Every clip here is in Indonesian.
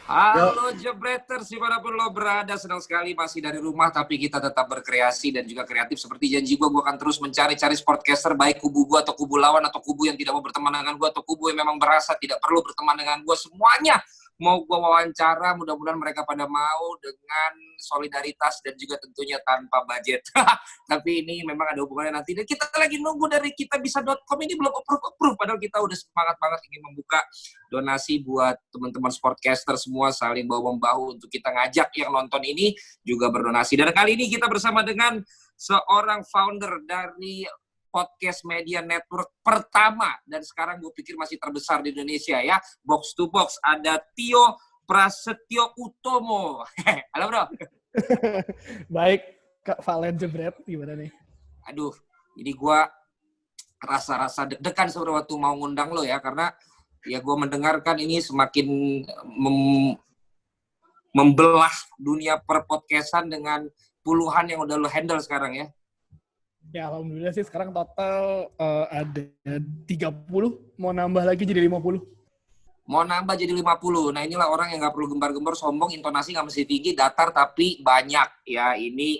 Yo, Halo Jebreters, dimanapun lo berada, senang sekali masih dari rumah, tapi kita tetap berkreasi dan juga kreatif. Seperti janji gue akan terus mencari-cari sportcaster, baik kubu gue atau kubu lawan, atau kubu yang tidak mau berteman dengan gue, atau kubu yang memang berasa tidak perlu berteman dengan gue. Semuanya mau gue wawancara, mudah-mudahan mereka pada mau dengan solidaritas dan juga tentunya tanpa budget. Tapi ini memang ada hubungannya nanti. Dan kita lagi nunggu dari kitabisa.com ini belum approve, padahal kita udah semangat banget ingin membuka donasi buat teman-teman sportcaster semua, saling bahu-membahu untuk kita ngajak yang nonton ini juga berdonasi. Dan kali ini kita bersama dengan seorang founder dari podcast media network pertama dan sekarang gue pikir masih terbesar di Indonesia ya, Box to Box. Ada Tio Prasetyo Utomo. Halo bro. baik Kak Valen Jebret, gimana nih? Aduh, ini gue rasa-rasa deg-degan sebenarnya waktu mau ngundang lo ya, karena ya gue mendengarkan ini semakin membelah dunia perpodcastan dengan puluhan yang udah lo handle sekarang ya. Ya alhamdulillah sih sekarang total ada 30, mau nambah lagi jadi 50. Mau nambah jadi 50. Nah inilah orang yang gak perlu gembar-gembar, sombong, intonasi gak mesti tinggi, datar tapi banyak ya. Ini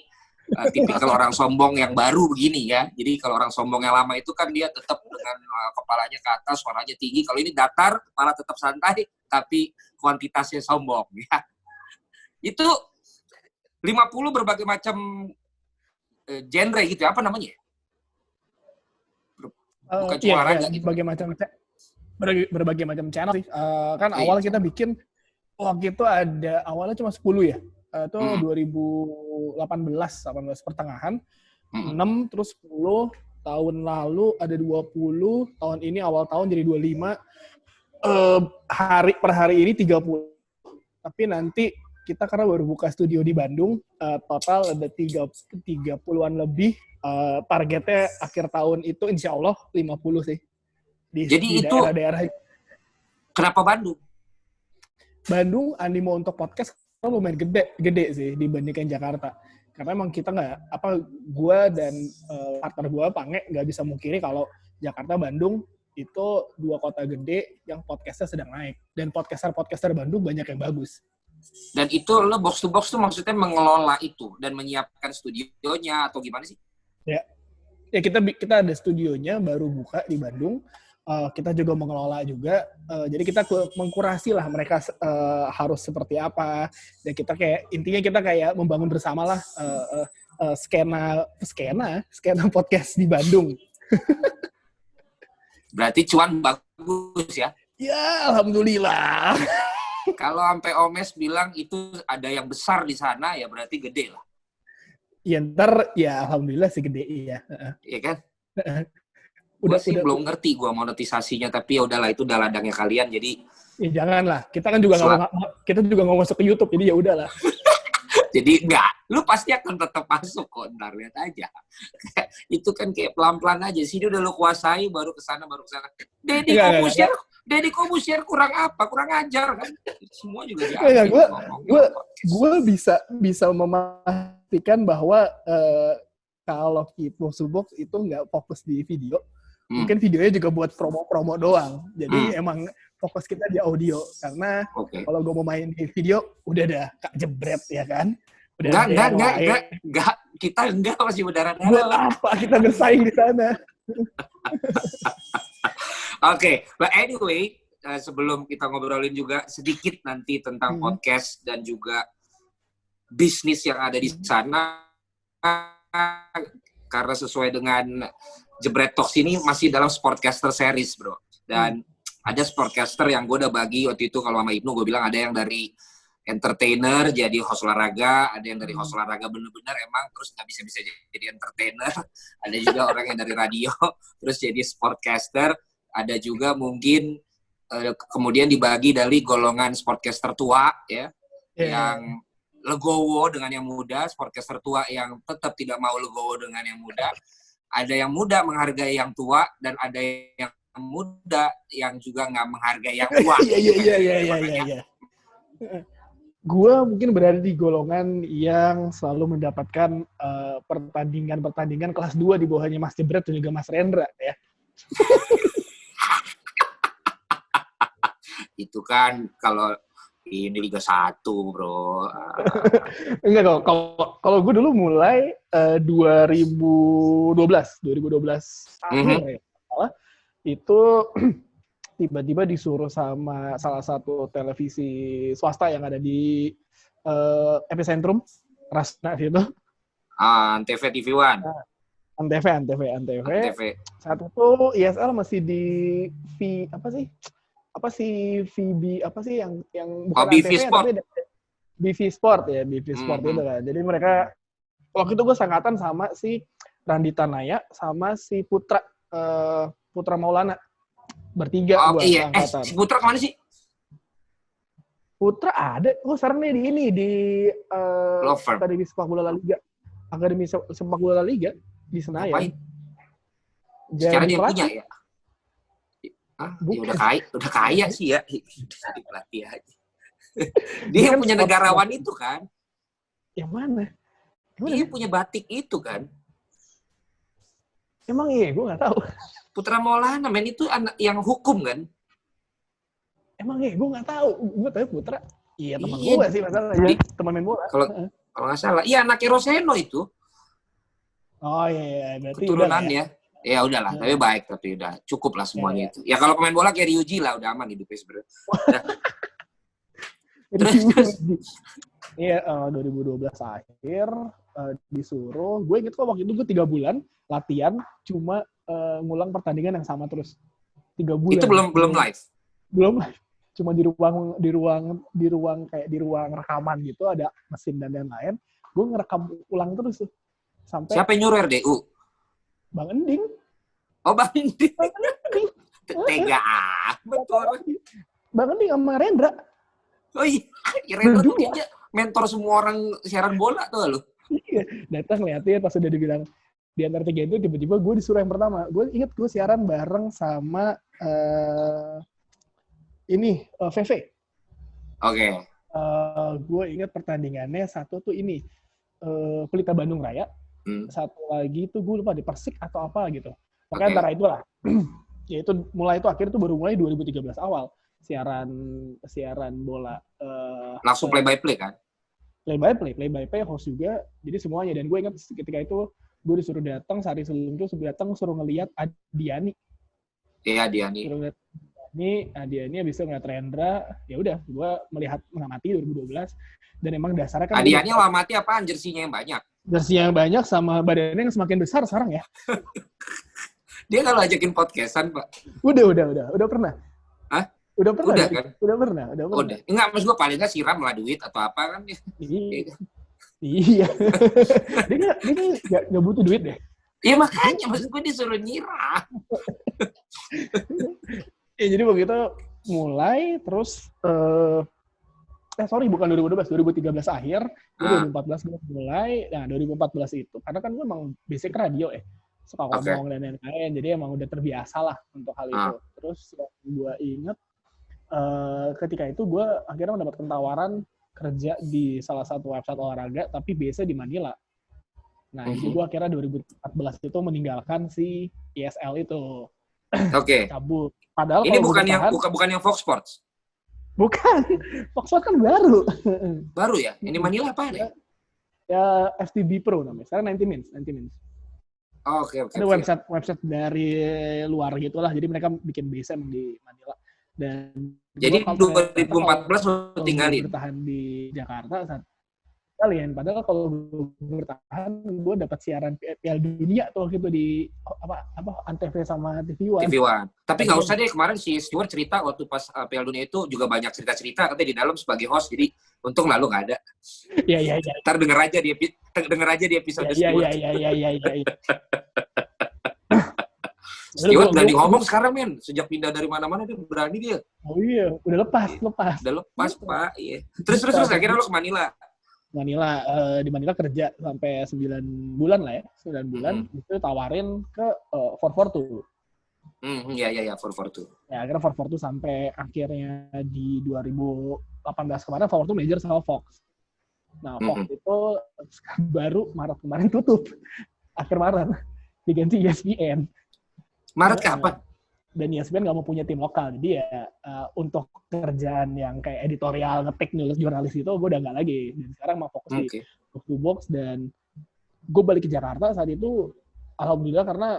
tipikal orang sombong yang baru begini ya. Jadi kalau orang sombong yang lama itu kan dia tetap dengan kepalanya ke atas, suaranya tinggi. Kalau ini datar, kepala tetap santai, tapi kuantitasnya sombong ya. Itu 50 berbagai macam genre gitu, apa namanya? Bukan cuma olahraga gitu. Berbagai macam channel sih. Kan awal kita bikin waktu itu awalnya cuma 10 ya. Itu 2018 pertengahan. 6 terus 10, tahun lalu ada 20, tahun ini awal tahun jadi 25. Per hari ini 30. Tapi nanti kita karena baru buka studio di Bandung, total ada 30-an lebih. Targetnya akhir tahun itu insya Allah 50 sih. Jadi itu daerah-daerah. Kenapa Bandung? Bandung animo untuk podcast lumayan gede sih dibandingkan Jakarta. Karena emang kita gue dan partner gue Pange nggak bisa mungkiri kalau Jakarta Bandung itu dua kota gede yang podcastnya sedang naik. Dan podcaster Bandung banyak yang bagus. Dan itu lo box to box tuh maksudnya mengelola itu dan menyiapkan studionya atau gimana sih? Ya kita ada studionya baru buka di Bandung. Kita juga mengelola juga. Jadi kita mengkurasi lah mereka harus seperti apa. Dan kita intinya kita kayak membangun bersama lah skena podcast di Bandung. Berarti cuan bagus ya? Ya, alhamdulillah. Kalau sampai Omes bilang itu ada yang besar di sana, ya berarti gede lah. Ya ntar, ya alhamdulillah sih gede, iya. Iya kan? Gue sih belum ngerti gue monetisasinya, tapi ya udahlah, itu udah ladangnya kalian, jadi... Ya janganlah, kita kan juga nggak masuk ke YouTube, jadi ya udahlah. Jadi enggak, lu pasti akan tetap masuk kok, ntar lihat aja. Itu kan kayak pelan-pelan aja, sini udah lu kuasai, baru kesana. Deddy Kobusier kurang apa? Kurang ajar kan? Semua juga jadi. Gue bisa memastikan bahwa kalau Box itu nggak fokus di video, mungkin videonya juga buat promo-promo doang. Jadi emang fokus kita di audio. Karena kalau gue mau main di video, udah ada Kak Jebret ya kan? Enggak. Kita enggak, masih berdarah-darah. Buat apa kita bersaing di sana? Oke, but anyway, sebelum kita ngobrolin juga sedikit nanti tentang podcast dan juga bisnis yang ada di sana, karena sesuai dengan Jebret Talks ini masih dalam Sportcaster series, bro. Dan ada sportcaster yang gue udah bagi waktu itu, kalau sama Ibnu gue bilang ada yang dari entertainer jadi host olahraga, ada yang dari host olahraga bener-bener emang terus nggak bisa jadi entertainer, ada juga orang yang dari radio terus jadi sportcaster. Ada juga mungkin kemudian dibagi dari golongan sportcaster tua ya, yang legowo dengan yang muda, sportcaster tua yang tetap tidak mau legowo dengan yang muda. Ada yang muda menghargai yang tua, dan ada yang muda yang juga nggak menghargai yang tua. Iya. Gue mungkin berada di golongan yang selalu mendapatkan pertandingan kelas 2 di bawahnya Mas Jebret dan juga Mas Rendra ya. Itu kan kalau Ini Liga 1, bro. Enggak kok. Kalau gue dulu mulai 2012 akhir ya. Itu tiba-tiba disuruh sama salah satu televisi swasta yang ada di epicentrum Rasna gitu. Antv TV1. Antv. Saat itu ISL masih di apa sih VB apa sih yang bukan BV Antv Sport. tapi ada BV Sport ya, BV Sport itu kan. Jadi mereka waktu itu gue sangkatan sama si Randi Tanaya sama si Putra Maulana. Bertiga gue angkatan. Si Putra kemana sih? Putra ada, sekarang nih di Akademi Sepak Bola La Liga. Akademi Sepak Bola La Liga di Senayan. Ngapain? Secara dia punya ya? Ya udah kaya sih ya. Jadi pelatih aja. Dia yang punya negarawan itu kan? Yang mana? Dia punya batik itu kan? Emang iya, gue nggak tahu. Putra Maulana, men itu anak yang hukum kan? Emang iya, gue nggak tahu. Gue tahu Putra. Iya, teman gue sih masalahnya. Teman main bola. Kalau nggak salah. Iya, anaknya Roseno itu. Oh iya, berarti keturunannya. Ya udahlah, tapi baik, tapi udah cukup lah semuanya itu. Ya kalau pemain bola kayak Ryuji lah, udah aman hidupnya sebenarnya. Iya, 2012 akhir disuruh. Gue inget kok waktu itu gue 3 bulan latihan, cuma ngulang pertandingan yang sama terus. 3 bulan. Itu belum live. Belum live. Cuma di ruang kayak di ruang rekaman gitu, ada mesin dan lain-lain. Gue ngerekam ulang terus tuh. Sampai siapa yang nyuruh RDU? Bang Ending. Oh, Bang Ending. Tega amat orang. Bang Ending sama Rendra. Oh iya, Rendra tuh kayaknya mentor semua orang siaran bola tuh lo. Iya, datang liatin pas udah dibilang di antara 3 itu tiba-tiba gue disuruh yang pertama. Gue inget gue siaran bareng sama VV. Oke. Gue inget pertandingannya satu tuh ini Pelita Bandung Raya. Satu lagi tuh gue lupa di Persik atau apa gitu. Pokoknya antara itulah. Ya itu mulai itu akhir itu baru mulai 2013 awal siaran bola. Langsung play by play kan? Play by play host juga. Jadi semuanya, dan gue ingat ketika itu gue disuruh datang sehari sebelum itu suruh ngelihat Adiani. Iya, Adiani. Suruh ngeliat Adiani habis itu ngeliat Rendra. Ya udah, gue mengamati 2012 dan emang dasarnya kan Adiani mengamati apaan? Jersinya yang banyak. Jersinya yang banyak sama badannya yang semakin besar sekarang ya. Dia kalau ajakin podcastan, Pak. Udah pernah. Hah? Udah pernah kan? Udah pernah. Enggak, maksud gue paling nggak siram lah duit atau apa kan. Iya. Dia nggak butuh duit deh. Iya makanya, maksud gue disuruh nyiram. Ya jadi begitu mulai, terus bukan 2013 akhir, 2014 gue mulai. Nah 2014 itu karena kan gue emang basic radio ya, suka ngomong dan lain-lain, jadi emang udah terbiasa lah untuk hal itu. Terus gue inget ketika itu gue akhirnya mendapatkan tawaran kerja di salah satu website olahraga, tapi biasa di Manila. Nah, jadi gue akhirnya 2014 itu meninggalkan si ISL itu. Oke. Cabut. Padahal ini bukan yang Fox Sports. Bukan. Fox Sports kan baru. Baru ya? Ini Manila apa ya? Ya FTB Pro namanya. Sekarang 90 Minutes. Oke. Ada website dari luar gitulah. Jadi mereka bikin base emang di Manila. Dan jadi 2014 lo tinggalin? Bertahan di Jakarta saat kalian. Padahal kalau bertahan, gue dapat siaran Piala Dunia tuh gitu di Antv sama TV1. Tapi nggak usah deh, kemarin si Stewart cerita waktu pas Piala Dunia itu juga banyak cerita katanya di dalam sebagai host. Jadi untung lalu nggak ada. Iya. Ntar denger aja di episode Stewart. Iya. Stewart berani ngomong sekarang, men. Sejak pindah dari mana-mana dia berani dia. Oh iya, udah lepas. Udah lepas, Pak. Iya. Terus akhirnya lo ke Manila. Di Manila kerja sampai 9 bulan lah ya. 9 bulan itu tawarin ke 442. Iya, 442. Ya, akhirnya 442 sampai akhirnya di 2018 kemarin 442 major sama Fox. Nah, Fox itu baru Maret kemarin tutup. Akhir Maret diganti ESPN. Maret kapan? dan ESPN nggak mau punya tim lokal. Jadi ya untuk kerjaan yang kayak editorial, ngetik, nulis jurnalis itu gue udah nggak lagi. Dan sekarang mau fokus di box to box, dan gue balik ke Jakarta saat itu alhamdulillah karena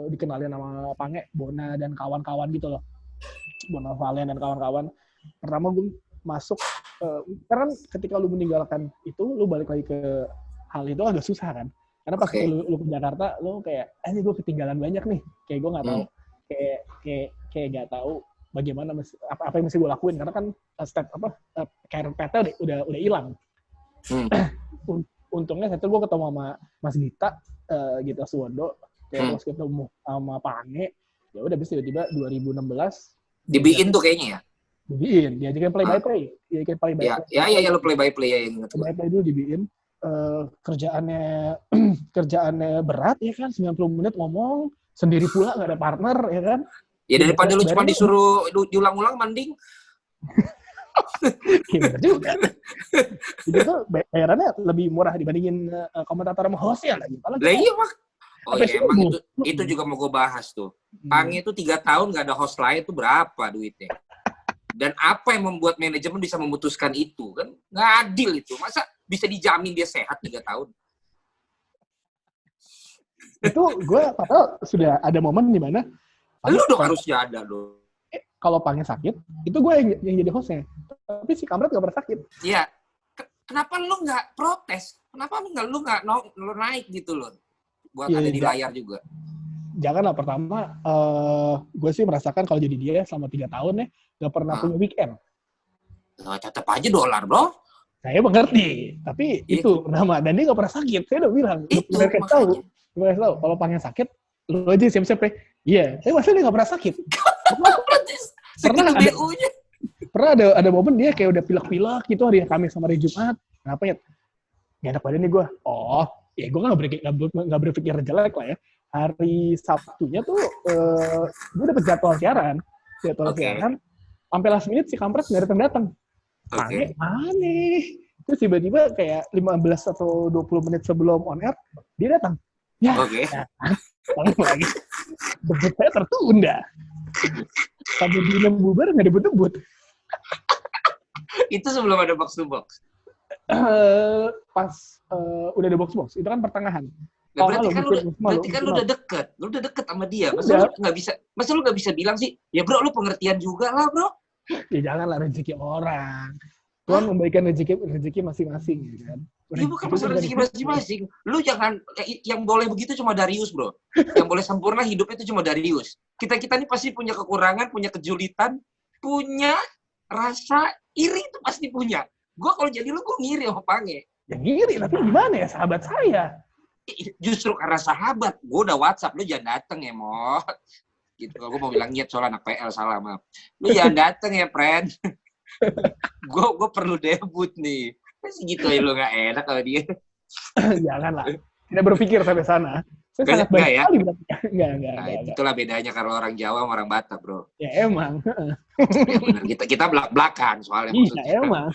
dikenalin nama Pange, Bona dan kawan-kawan gitu loh. Bona Valen dan kawan-kawan. Pertama gue masuk karena ketika lu meninggalkan itu, lu balik lagi ke hal itu agak susah kan. Karena pas lu ke Jakarta, lu kayak, ini gue ketinggalan banyak nih. Kayak gue nggak tahu, kayak nggak tahu bagaimana apa yang mesti gue lakuin. Karena kan karir PT udah hilang. Untungnya saat itu gue ketemu sama Mas Gita, Gita Suwondo, terus ketemu sama Pange. Ya udah, bisa tiba-tiba 2016 dibikin tuh kayaknya ya. Dibikin, diajakin play by play. Ya, lu play by play ya yang ingat. Play by play dulu dibikin. Kerjaannya berat ya kan, 90 menit ngomong sendiri pula, nggak ada partner ya kan. Ya daripada lu cuma disuruh diulang-ulang, mending. Iya juga. Jadi tuh bayarannya lebih murah dibandingin komentator sama hostnya lagi. Lah iya mak. Oh iya, emang itu juga mau gue bahas tuh. Pange itu 3 tahun nggak ada host lain tuh berapa duitnya? Dan apa yang membuat manajemen bisa memutuskan itu? Kan nggak adil itu. Masa bisa dijamin dia sehat 3 tahun? Itu gue padahal sudah ada momen di mana lu dong harusnya ada dong. Kalau Pange sakit, itu gue yang jadi hostnya. Tapi si Kamrat gak pernah sakit. Iya. Kenapa lu nggak protes? Kenapa lu nggak naik gitu loh? Buat ada di layar juga. Janganlah, pertama, gue sih merasakan kalau jadi dia selama 3 tahun ya, gak pernah punya weekend. Nah, tetap aja $, bro. Saya mengerti, tapi itu pertama. Dan dia gak pernah sakit. Saya udah bilang. Itu Gue tahu. Kalau Pange sakit, lu aja siap-siap ya. Iya, tapi masa dia gak pernah sakit. Pernah ada momen dia kayak udah pilek-pilek gitu hari Kamis sama hari Jumat. Kenapa ya? Gak enak badan nih gue. Oh, ya gue nggak berpikir jelek lah ya. Hari Sabtunya tuh gue dapet jadwal siaran. Sampai last minute si Kampret nggak datang. Aneh. Terus tiba-tiba kayak 15 atau 20 menit sebelum on air dia datang. Ya. Lagi. Debut saya tertunda. Sampai di bubar nggak debut-debut. Itu sebelum ada box to box. Pas udah ada box to box, itu kan pertengahan. Nah, berarti kan lu udah deket sama dia. Masa lu nggak bisa bilang sih, ya bro, lu pengertian juga lah bro. Ya janganlah, rezeki orang. Tuhan memberikan rezeki masing-masing, gitu kan. Iya, bukan masalah rezeki masing-masing. Lu jangan, yang boleh begitu cuma Darius bro. Yang boleh sempurna hidup itu cuma Darius. Kita ini pasti punya kekurangan, punya kejulitan, punya rasa iri itu pasti punya. Gue kalau jadi lu, gue ngiri sama Pange. Ya ngiri, tapi gimana ya, sahabat saya. Justru karena sahabat, gue udah WhatsApp, lu jangan dateng ya, Mo. Gitu, kalau gue mau bilang nyet soal anak PL, salah, maaf. Lu jangan dateng ya, friend. Gue perlu debut nih. Segitu aja lu gak enak kalau dia. Janganlah. Tidak berpikir sampai sana. Saya sangat baik ya? sekali bilangnya. Enggak. Itulah bedanya kalau orang Jawa sama orang Batak, bro. Ya emang. Ya benar. Kita belak-belakan soalnya maksudnya. Iya, emang.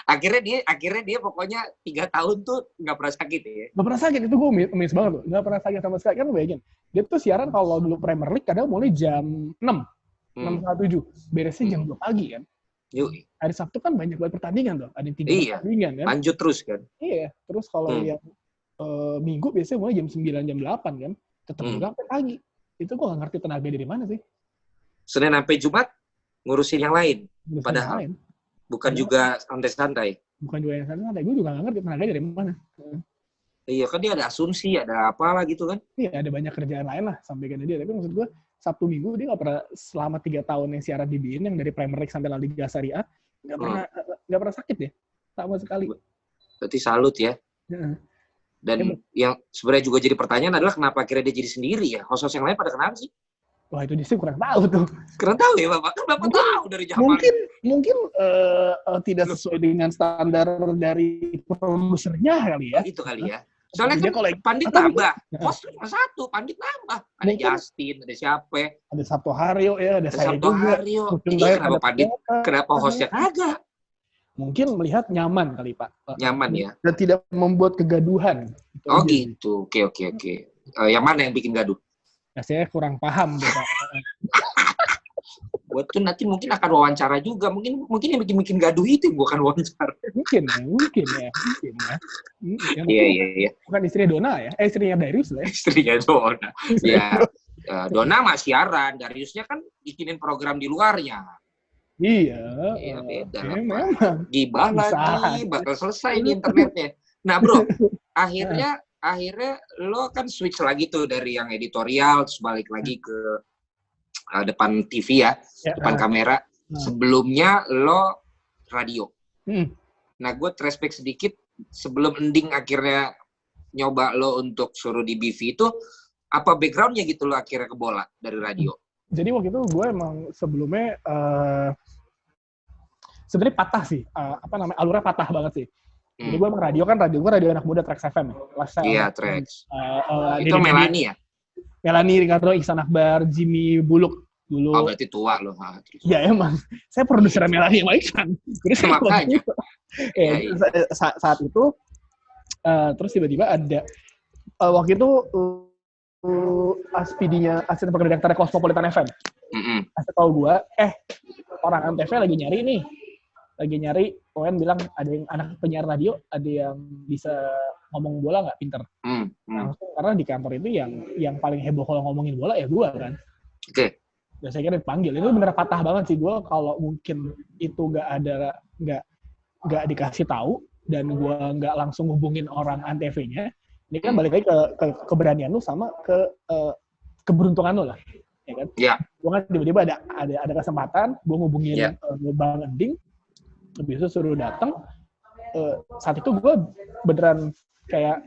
akhirnya dia pokoknya 3 tahun tuh nggak pernah sakit ya. Nggak pernah sakit, itu gue miss banget tuh. Nggak pernah sakit sama sekali. Kan bayangin, dia tuh siaran kalau dulu Premier League kadang mulai jam 6:07. Beresnya jam 2 pagi kan. Yui. Hari Sabtu kan banyak banget pertandingan tuh. Ada yang 3 pertandingan kan. Lanjut terus kan. Iya, terus kalau yang Minggu biasanya mulai jam 9, jam 8 kan. Tetap juga sampai pagi. Itu gue nggak ngerti tenaga dari mana sih. Senin sampai Jumat ngurusin yang lain. Padahal bukan juga santai-santai. Bukan juga yang santai. Gue juga nggak ngerti tenaga dari mana. Iya kan dia ada asumsi, ada apalah gitu kan. Iya, ada banyak kerjaan lain lah sampaikan dia. Tapi maksud gue, Sabtu Minggu dia nggak pernah selama 3 tahun yang siaran di BIN, yang dari Premier League sampai La Liga Serie A, nggak pernah sakit ya, sama sekali. Berarti salut ya. Dan yang sebenarnya juga jadi pertanyaan adalah kenapa akhirnya dia jadi sendiri ya? Host-host yang lain pada kenapa sih? Wah, itu dia sih kurang tahu tuh. Kurang tahu ya Bapak? Kan Bapak tahu dari zaman. Mungkin tidak sesuai dengan standar dari produsernya kali ya. Itu kali ya. Soalnya kan Pandit nambah. Host cuma 1, Pandit nambah. Ada Justin, ada siapa? Ada Sabto Haryo ya, ada saya Sabto juga. Haryo. Iya, kenapa Pandit? Kenapa hostnya kagak? Mungkin melihat nyaman kali Pak. Nyaman ya. Dan tidak membuat kegaduhan. Oh gitu. Oke. Yang mana yang bikin gaduh? Saya kurang paham deh, Pak. Gue tuh nanti mungkin akan wawancara juga. Mungkin yang bikin gaduh itu gue akan wawancara. Mungkin ya. Iya. Bukan istrinya Dona ya? Istrinya Darius lah ya? Istrinya Dona. Ya, Dona mah siaran. Dariusnya kan bikinin program di luarnya. Iya, beda. Memang. Gibah lagi, bakal selesai di internetnya. Nah, bro, akhirnya lo kan switch lagi tuh dari yang editorial, terus balik lagi ke depan TV ya, depan kamera. Sebelumnya lo radio. Nah, gue flashback sedikit sebelum ending akhirnya nyoba lo untuk suruh di BV itu, apa backgroundnya gitu lo akhirnya ke bola dari radio? Jadi waktu itu gue emang sebelumnya sebenarnya patah sih, alurnya patah banget sih. Jadi gue emang radio anak muda Trax FM. Iya, Trax. Itu Melani ya? Melani, Ricardo, Ihsan Akbar, Jimmy Buluk dulu. Oh, berarti tua loh. Ya emang, saya produser Melani sama Ihsan. Jadi makanya. Saat itu, terus tiba-tiba ada, waktu itu ASPD-nya, asisten program redaktor Cosmopolitan FM. Kasih tau gue, orang Antv lagi nyari, Owen bilang ada yang anak penyiar radio, ada yang bisa ngomong bola nggak, pinter. Langsung, karena di kantor itu yang paling heboh kalau ngomongin bola ya gue kan. Oke. Dan saya kira dipanggil. Itu bener patah banget sih gue kalau mungkin itu nggak dikasih tahu dan gue nggak langsung hubungin orang Antv-nya. Ini kan balik lagi ke keberanian lu sama keberuntungan lu lah, ya kan? Iya. Gue kan tiba-tiba ada kesempatan, gue ngubungin Bang Ending. Habis itu suruh datang, saat itu gue beneran kayak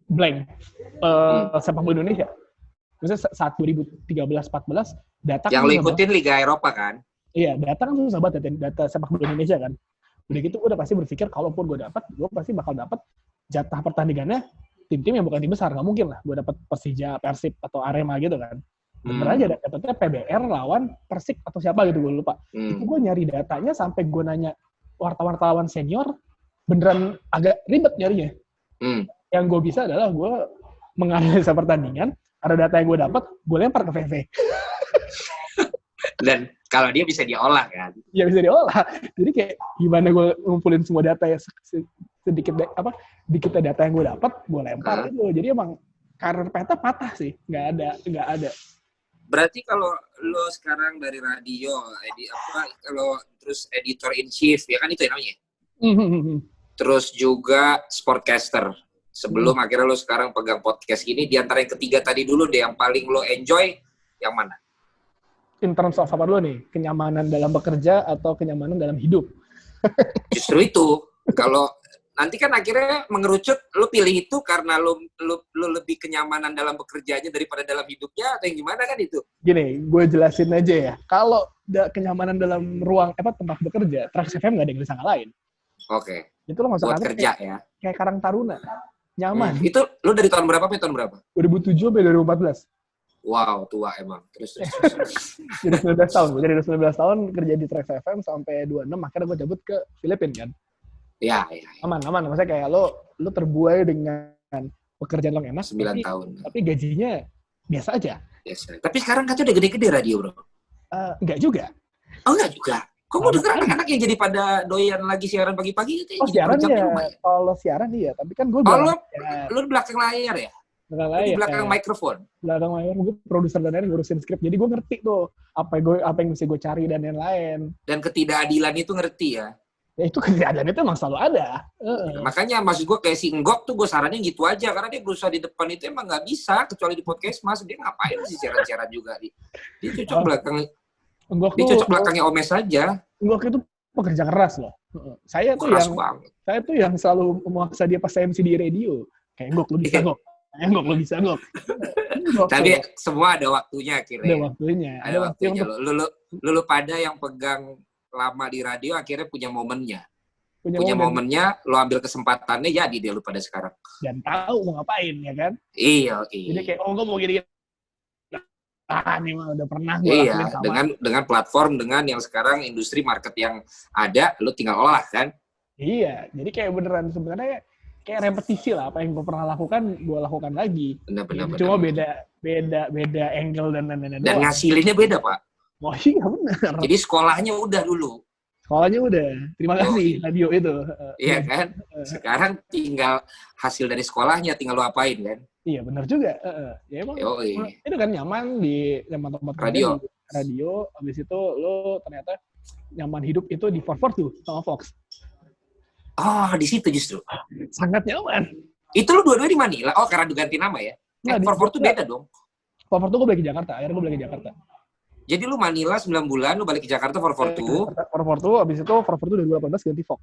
blank sepak bola Indonesia. Maksudnya saat 2013-14 data yang kan lo ikutin Liga Eropa kan? Iya, data kan susah banget data sepak bola Indonesia kan. Udah gitu gue udah pasti berpikir kalaupun gue pasti bakal dapat jatah pertandingannya tim-tim yang bukan tim besar. Nggak mungkin lah gue dapat Persija, Persib atau Arema gitu kan. Bener aja dapetnya PBR lawan Persik atau siapa gitu, gue lupa. Itu gue nyari datanya sampai gue nanya wartawan senior, beneran agak ribet nyarinya. Yang gue bisa adalah gue menganalisa pertandingan, ada data yang gue dapat, gue lempar ke VV. Dan kalau dia bisa diolah kan? Ya bisa diolah. Jadi kayak gimana gue ngumpulin semua data ya sedikit data yang gue dapat, gue lempar itu. Jadi emang karir peta patah sih, nggak ada. Berarti kalau lo sekarang dari radio, kalau terus editor in chief, ya kan itu ya namanya? Terus juga sportcaster. Sebelum akhirnya lo sekarang pegang podcast gini, di antara yang ketiga tadi dulu deh, yang paling lo enjoy, yang mana? In terms of apa dulu nih? Kenyamanan dalam bekerja atau kenyamanan dalam hidup? Justru itu. Kalau nanti kan akhirnya mengerucut, lo pilih itu karena lo lebih kenyamanan dalam bekerjanya daripada dalam hidupnya, atau yang gimana kan itu? Gini, gue jelasin aja ya. Kalau kenyamanan dalam ruang tempat bekerja, Trax FM nggak ada yang bisa ngalahin. Oke. Itu lo nggak usah buat kerja ya. Kayak Karang Taruna, nyaman. Itu lo dari tahun berapa sampai tahun berapa? 2007 sampai 2014. Wow, tua emang. Terus. Jadi 19 tahun. Gue dari 19 tahun kerja di Trax FM sampai 26, akhirnya gue cabut ke Filipina kan. Iya. Aman. Maksudnya kayak lo terbuai dengan pekerjaan lo enak. 9 tahun. Tapi gajinya biasa aja. Biasa. Tapi sekarang katanya udah gede-gede radio, bro. Enggak juga. Oh, enggak juga? Kok gue denger anak-anak yang jadi pada doyan lagi siaran pagi-pagi itu siaran iya. Kalau siaran iya. Tapi kan gue lo di belakang layar ya? Di belakang mikrofon? Belakang layar. Gue produser dan lain-lain ngurusin skrip. Jadi gue ngerti tuh apa yang mesti gue cari dan lain-lain. Dan ketidakadilan itu ngerti ya? Ya itu ketidakadilan itu emang selalu ada. Makanya maksud gue kayak si Enggok tuh gue saranin gitu aja. Karena dia berusaha di depan itu emang nggak bisa. Kecuali di podcast mas. Dia ngapain sih siaran-siaran juga? Dia cocok belakangnya Omes aja. Enggok itu pekerja keras loh. Saya tuh yang selalu memaksa dia pas MC di radio. Kayak Enggok, lu bisa Enggok. Enggok, lu bisa Enggok. Tapi semua ada waktunya akhirnya. Ada waktunya. Lu pada yang pegang lama di radio akhirnya punya momennya. Punya momennya, lo ambil kesempatannya, jadi dia lu pada sekarang. Dan tahu mau ngapain, ya kan? Iya. Jadi kayak, gue mau gini. Ini mah udah pernah gue lakuin sama. Dengan platform, dengan yang sekarang industri market yang ada, lo tinggal olah kan? Iya, jadi kayak beneran sebenarnya kayak repetisi lah, apa yang gue pernah lakukan gue lakukan lagi. Benar. Cuma beda angle dan lain-lain. Dan ngasilinnya beda, Pak. Oh iya benar. Jadi sekolahnya udah dulu. Sekolahnya udah. Terima kasih radio itu. Iya kan? Sekarang tinggal hasil dari sekolahnya, tinggal lo apain kan? Iya benar juga. Ya emang itu kan nyaman di tempat-tempat radio. Habis itu lo ternyata nyaman hidup itu di 442 sama Fox. Oh, di situ justru. Sangat nyaman. Itu lo dua-duanya di Manila? Oh, karena diganti nama ya? Nah, 442 beda dong. 442 gue balik ke Jakarta. Akhirnya gue balik ke Jakarta. Jadi lu Manila 9 bulan, lu balik ke Jakarta 442. 442, abis itu 442 2018 ganti Fox.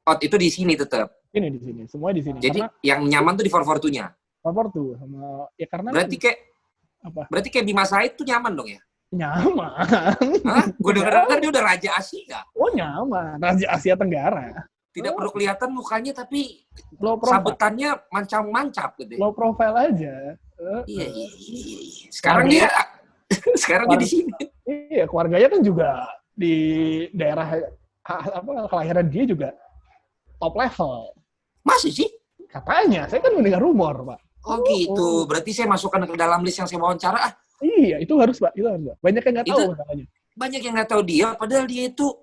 Oh, itu di sini tetap. Ini di sini, semua di sini. Jadi karena yang nyaman tuh di 442-nya. 442 sama ya karena berarti kayak apa? Berarti kayak Bima Said tuh nyaman dong ya? Nyaman. Hah? Gue denger dia udah Raja Asia. Oh, nyaman. Raja Asia Tenggara. Tidak perlu kelihatan mukanya tapi sabetannya mancap-mancap gitu. Low profile aja. Iya. Sekarang dia di sini. Iya, keluarganya kan juga di daerah kelahiran dia juga top level. Masih sih? Katanya, saya kan mendengar rumor, Pak. Oh gitu, berarti saya masukkan ke dalam list yang saya wawancara. Iya, itu harus, Pak. Banyak yang nggak tahu masalahnya. Banyak yang nggak tahu dia, padahal dia itu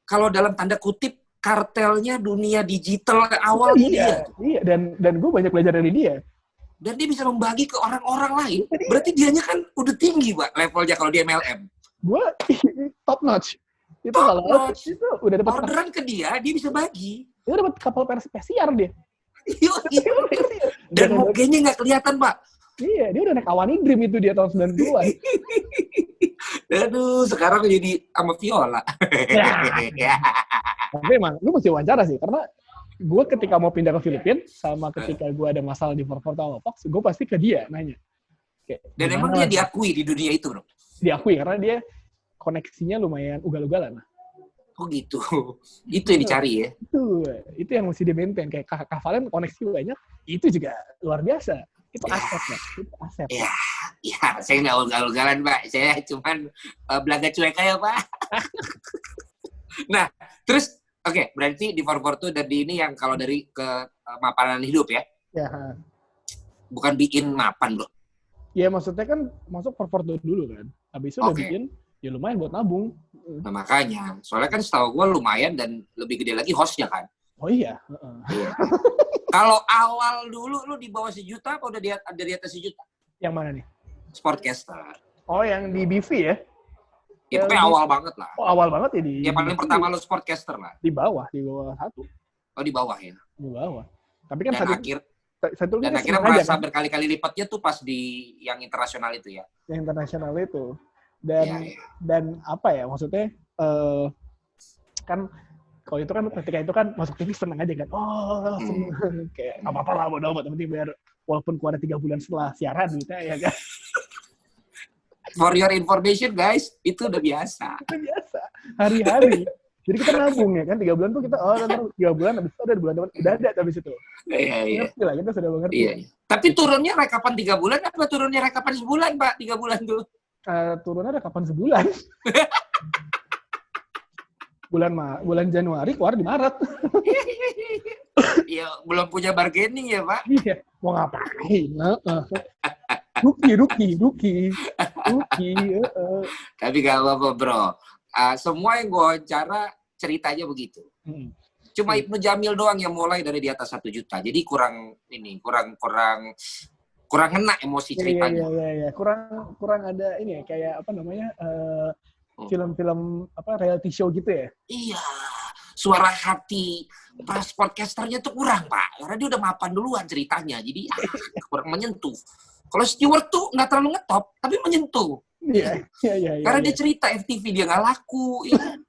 kalau dalam tanda kutip kartelnya dunia digital awal dia. Iya, dan gue banyak belajar dari dia. Dan dia bisa membagi ke orang-orang lain. Berarti dianya kan udah tinggi, Pak, levelnya kalau dia MLM. Gue top notch. Itu kalau itu udah dapat orderan ke dia bisa bagi. Dia dapat kapal pesiar dia. Dan mukanya nggak kelihatan, Pak. Iya, dia udah naik Awani Dream itu dia tahun 90-an. Aduh, sekarang jadi sama Viola. Ya. Tapi emang, lu mesti wawancara sih, karena gue ketika mau pindah ke Filipina, sama ketika gue ada masalah di 442 sama Fox, gue pasti ke dia nanya. Dan emang dia diakui di dunia itu, bro? Diakui, karena dia koneksinya lumayan ugal-ugalan. Oh gitu. Itu yang dicari ya? Itu yang mesti di-maintain. Kayak Kak Valen koneksi banyak, itu juga luar biasa. Itu aset, Pak. Itu aset. Ya, saya nggak ugal-ugalan, Pak. Saya cuman belaga cuek aja, Pak. Nah, terus, oke, berarti di 442 dan di ini yang kalau dari kemapanan hidup ya? Ya. Bukan bikin mapan, bro? Ya, maksudnya kan masuk 442 dulu kan. Habis itu udah bikin, ya lumayan buat nabung. Nah, makanya. Soalnya kan setahu gue lumayan dan lebih gede lagi hostnya kan? Oh iya. Kalau awal dulu lu di bawah 1 juta apa udah di atas 1 juta? Yang mana nih? Sportcaster. Oh, yang di BV ya? Ya pokoknya awal banget lah. Oh, awal banget ya di... Ya paling pertama lu Sportcaster lah. Di bawah 1. Oh, di bawah ya? Di bawah. Tapi kan dan akhirnya merasa kan? Berkali-kali lipatnya tuh pas di yang internasional itu ya? Yang internasional itu. Dan apa ya, maksudnya, kan kalau itu kan ketika itu kan masuk TV seneng aja kan. Oh, kayak apa-apa lah, bodo amat. Yang penting biar walaupun keluar 3 bulan setelah siaran gitu ya kan. For your information guys, itu udah biasa. Udah biasa. Hari-hari. Jadi kita nabung ya kan, 3 bulan tuh kita, ntar 3 bulan, habis itu ada bulan depan, udah ada habis itu. Iya. Ngerti lah, kita sudah mengerti. Iya. Tapi turunnya rekapan 3 bulan, apa turunnya rekapan sebulan, Pak? 3 bulan tuh. Turunnya rekapan sebulan. bulan Januari, keluar di Maret. Iya, belum punya bargaining ya, Pak? Iya, mau ngapain? Ruki. Tapi gak apa-apa, bro. Semua yang gue wawancara ceritanya begitu. Cuma Ibnu Jamil doang yang mulai dari di atas 1 juta. Jadi kurang ngena emosi ceritanya. Iya. Kurang ada ini ya, kayak apa namanya? Film-film apa reality show gitu ya? Iya. Suara hati pas podcasternya tuh kurang, Pak. Karena dia udah mapan duluan ceritanya. Jadi kurang menyentuh. Kalau Stewart tuh nggak terlalu ngetop, tapi menyentuh. Iya. Karena dia cerita FTV dia nggak laku, ya.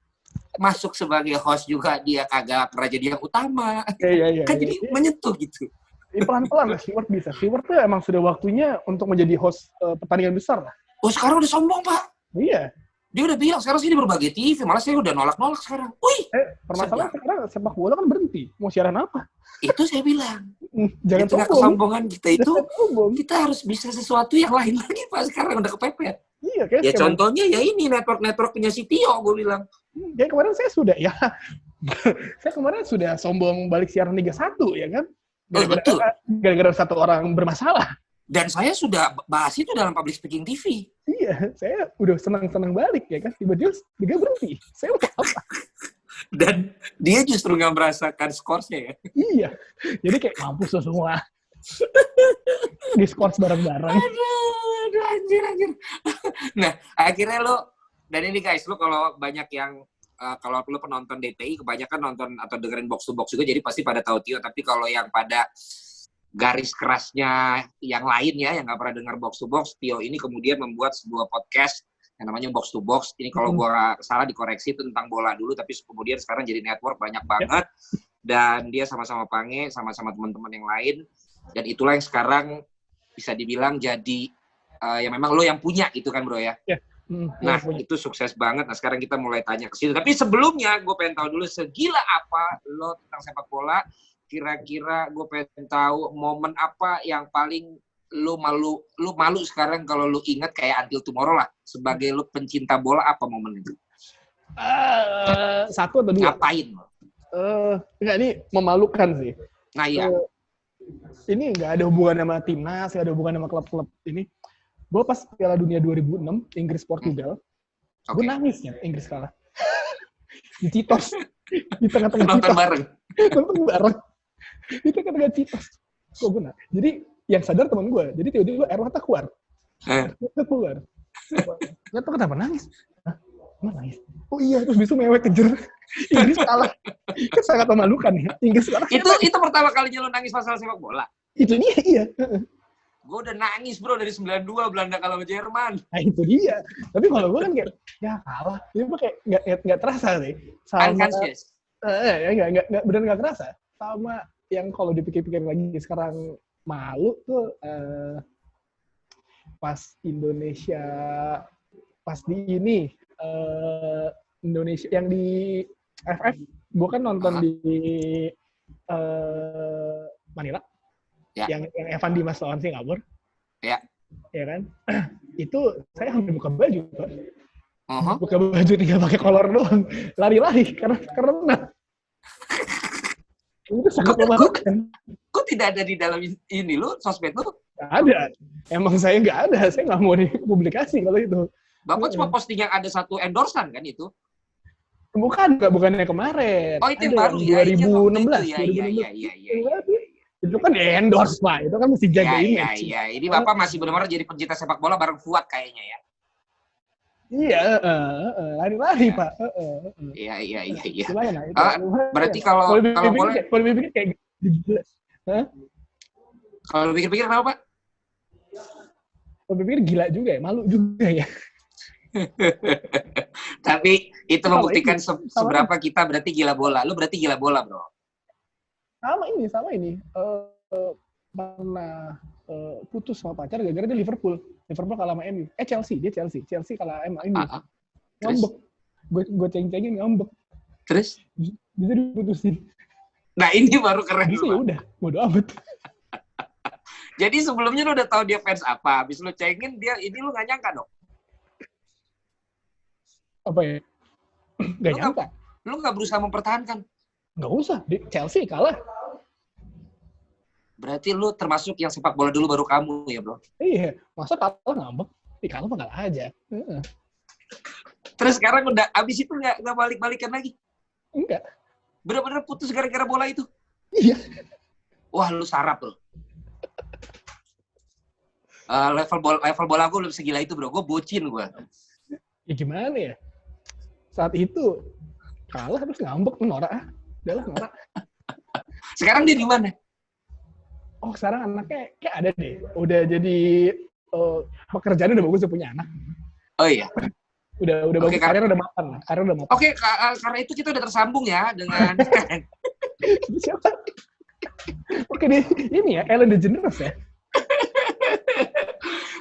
Masuk sebagai host juga dia kagak pernah jadi yang utama. Iya. Kan jadi menyentuh gitu. Pelan-pelan lah Stewart bisa. Stewart tuh emang sudah waktunya untuk menjadi host pertandingan besar lah. Oh sekarang udah sombong, Pak. Iya. Dia udah bilang sekarang sih di berbagai TV, malah saya udah nolak sekarang. Wih. Permasalahan sekarang sepak bola kan berhenti. Mau siaran apa? Itu saya bilang. Jangan sombong. Kesombongan kita itu, kita harus bisa sesuatu yang lain lagi, Pak. Sekarang udah kepepet. Iya, ya contohnya ya ini network punya si Tio, gue bilang. Ya kemarin saya sudah ya. Saya kemarin sudah sombong balik siaran Liga 1 ya kan. Betul. Gara-gara satu orang bermasalah. Dan saya sudah bahas itu dalam public speaking TV. Iya, saya udah senang-senang balik ya kan. Tiba-tiba dia berhenti. Saya mau apa? Dan dia justru nggak merasakan scoresnya ya. Iya. Jadi kayak mampus lo semua. Di scores bareng-bareng. Aduh, anjir. Nah, akhirnya lo, dan ini guys, lo kalau banyak yang, kalau lo penonton DTI, kebanyakan nonton atau dengerin box to box juga, jadi pasti pada tahu Tio. Tapi kalau yang pada garis kerasnya yang lain ya, yang nggak pernah dengar box to box, Tio ini kemudian membuat sebuah podcast yang namanya box to box. Ini kalau gua salah dikoreksi, itu tentang bola dulu, tapi kemudian sekarang jadi network banyak banget. Dan dia sama-sama Pange, sama-sama teman-teman yang lain. Dan itulah yang sekarang bisa dibilang jadi yang memang lo yang punya itu kan bro ya. Nah itu sukses banget. Nah sekarang kita mulai tanya ke situ. Tapi sebelumnya gue pengen tahu dulu segila apa lo tentang sepak bola. Kira-kira gue pengen tahu momen apa yang paling lu malu sekarang kalau lu ingat kayak Until Tomorrow lah. Sebagai lu pencinta bola, apa momen itu? Satu atau dua? Ngapain? Enggak, ini memalukan sih. Nah iya. Ini nggak ada hubungan sama timnas, nggak ada hubungan sama klub-klub ini. Gue pas Piala Dunia 2006, Inggris-Portugal, gue nangis ya, Inggris kalah. Di Citos. Di tengah-tengah Nonton bareng. Di tengah-tengah Citos. Kok gue nangis? Jadi yang sadar teman gue. Jadi tiba-tiba air mata keluar. Keluar. Nggak tahu kenapa nangis. Hah? Emang nangis? Oh iya, terus besok mewek kejer. Inggris kalah. Kan sangat memalukan ya. Inggris kalah. Itu pertama kalinya lo nangis masalah sepak bola? Itu dia, iya. Gue udah nangis bro dari 92 Belanda kalah sama Jerman. Nah itu dia. Tapi kalau gue kan kayak, ya kalah. Itu kayak nggak terasa sih. Unconscious. Nggak benar nggak terasa. Sama yang kalau dipikir-pikir lagi sekarang malu tuh pas Indonesia, pas di ini, Indonesia yang di FF, gue kan nonton di Manila. Ya. Yang Evan Dimas lawan Singapura. Ya. Ya kan? Itu saya hampir buka baju, Pak. Buka baju tinggal pakai kolor doang. Lari-lari karena menang. Itu sangat memalukan. Kok tidak ada di dalam ini lu, sosmed lu? Nggak ada. Emang saya nggak ada. Saya nggak mau dipublikasi kalau itu. Bapak cuma posting yang ada satu endorsan kan itu? Bukannya kemarin. Oh itu yang baru ya? 2016. Iya. Itu kan endorse, Pak. Itu kan mesti jaga image. Iya. Ini Bapak masih benar-benar jadi pencinta sepak bola bareng Fuad kayaknya ya. Iya, lari-lari, Pak. Iya. Lumayan, berarti kalau boleh kalau pikir kayak gila. Kalau pikir-pikir kenapa, Pak? Kalau pikir gila juga ya, malu juga ya. Tapi itu membuktikan seberapa kita berarti gila bola. Lu berarti gila bola, bro. Sama ini. Pernah putus sama pacar gara-gara dia Liverpool kalah sama MU. Chelsea kalah sama MU. Ngambek. Gue ceng-cengin ngambek. Terus? Bisa diputusin. Nah ini baru keren. Bisa ya udah, bodo amat. Jadi sebelumnya lu udah tahu dia fans apa, habis lu cengin dia ini lu nggak nyangka dong? Apa ya? Nggak nyangka. Lu nggak berusaha mempertahankan? Nggak usah, di Chelsea kalah. Berarti lu termasuk yang sepak bola dulu baru kamu ya bro? Iya, masa kalah ngambek? Kalah mah kalah aja. Terus sekarang udah abis itu nggak balik-balikan lagi? Enggak. Bener-bener putus gara-gara bola itu? Iya. Wah lu sarap loh. Level bola gue belum segila itu bro, gue bocin gue. Ya gimana ya? Saat itu kalah terus ngambek, norak. Udahlah norak. Sekarang dia di mana? Oh sekarang anaknya kayak ada deh. Udah jadi pekerjaannya udah bagus, udah punya anak. Oh iya. Udah bagus, karirnya udah mapan. Oke, karena itu kita udah tersambung ya dengan siapa? Oke deh, ini ya Ellen DeGeneres ya.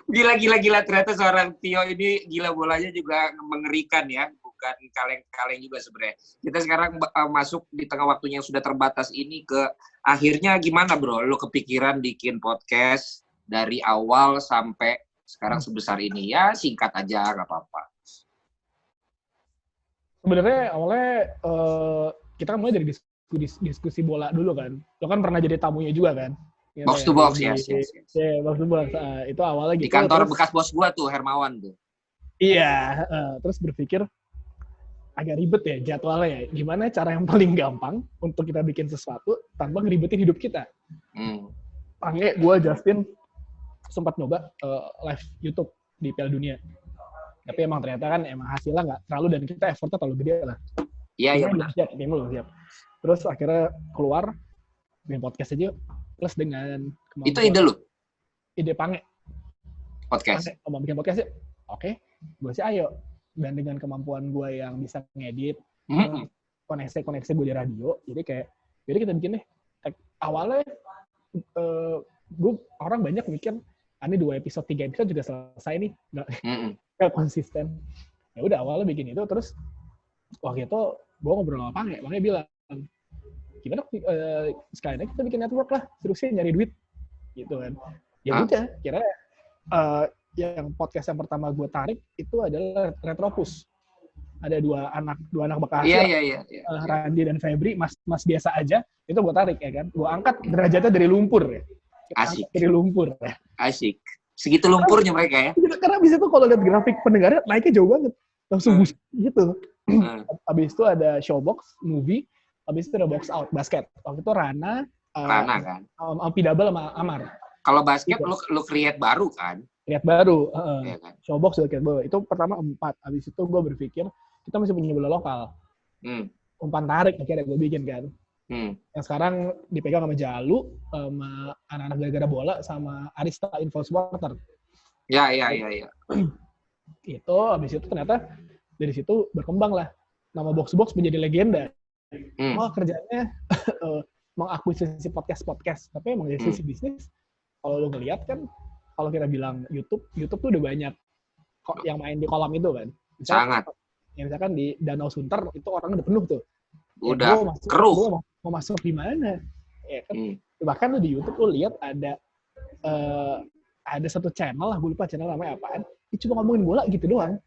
Gila. Ternyata seorang Tio ini gila bolanya juga mengerikan ya. Bukan kaleng-kaleng juga sebenarnya. Kita sekarang masuk di tengah waktunya yang sudah terbatas ini ke akhirnya gimana bro? Lo kepikiran bikin podcast dari awal sampai sekarang sebesar ini? Ya singkat aja, nggak apa-apa. Sebenarnya awalnya kita kan mulai dari diskusi bola dulu kan. Lo kan pernah jadi tamunya juga kan? Gitu Box ya, to box, di, yes. box to box. Itu awalnya Di gitu. kantor terus, bekas bos gua tuh, Hermawan tuh. Iya, terus berpikir agak ribet ya jadwalnya ya. Gimana cara yang paling gampang untuk kita bikin sesuatu tanpa ngeribetin hidup kita. Pange, gue, Justin sempat nyoba live YouTube di Piala Dunia. Tapi emang ternyata kan emang hasilnya nggak terlalu dan kita effortnya terlalu gede lah. Iya benar. Tim belum siap. Terus akhirnya keluar bikin podcast aja plus dengan kemampuan. Itu ide lu? Ide Pange. Podcast. Pange, mau bikin podcast ya? Oke, gue sih ayo. Dan dengan kemampuan gue yang bisa ngedit, koneksi gue di radio, jadi kita bikin deh. Awalnya gue orang banyak mikir, ini 2 episode, 3 episode juga selesai nih, nggak konsisten. Ya udah awalnya bikin itu, terus waktu itu gue ngobrol sama Pange bilang, gimana sekalian kita bikin network lah, terusnya nyari duit, gitu kan. Ya udah, kira yang podcast yang pertama gue tarik itu adalah Retropus. Ada dua anak Bekasi, Randy dan Febri, mas biasa aja, itu gue tarik ya kan. Gue angkat derajatnya dari lumpur ya. Asik. Dari lumpur ya. Asik. Segitu lumpurnya mereka ya. Karena abis itu kalau lihat grafik pendengarnya naiknya jauh banget. Langsung gitu. Abis itu ada Showbox, Movie, abis itu ada Box Out, Basket. Waktu itu Rana kan. Double sama Amar. Kalau basket gitu. lu create baru kan? Create baru. Ya kan? Showbox juga create baru. Itu pertama 4. Abis itu gue berpikir kita masih punya bola lokal. Umpan tarik akhirnya gue bikin kan. Yang sekarang dipegang sama Jalu, sama anak-anak gara-gara bola, sama Arista Info Supporter. Ya. Itu abis itu ternyata dari situ berkembang lah. Nama Box Box menjadi legenda. Oh kerjanya mengakuisisi podcast. Tapi emang dari sisi bisnis, kalau lo ngeliat kan, kalau kita bilang YouTube tuh udah banyak yang main di kolam itu kan. Sangat. Misalkan di Danau Sunter itu orang udah penuh tuh. Udah keruh. Mau masuk di mana? Ya kan. Bahkan lo di YouTube lo lihat ada satu channel lah, gue lupa channel namanya apaan. Dia cuma ngomongin bola gitu doang.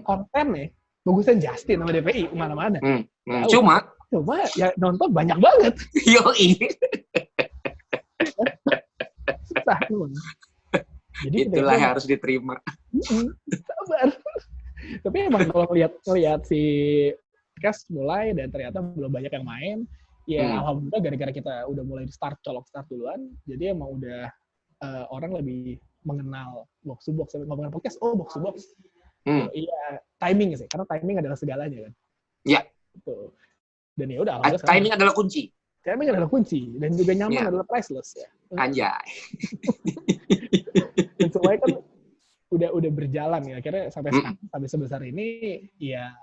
Kontennya bagusan Justin sama DPI kemana-mana. Cuma ya nonton banyak banget. Yoi. Susah memang. Jadi itulah yang harus diterima. Sabar. Tapi emang kalau ngelihat si podcast mulai dan ternyata belum banyak yang main, ya alhamdulillah gara-gara kita udah mulai start duluan, jadi emang udah orang lebih mengenal Box to Box. Ngomongin podcast, Box to Box. Iya, timing sih, karena timing adalah segalanya kan. Iya. Gitu. Dan ya udah. Timing adalah kunci. Timing adalah kunci dan juga nyaman adalah priceless ya. Anjay. Dan semuanya kan udah berjalan ya. Akhirnya sampai sebesar ini ya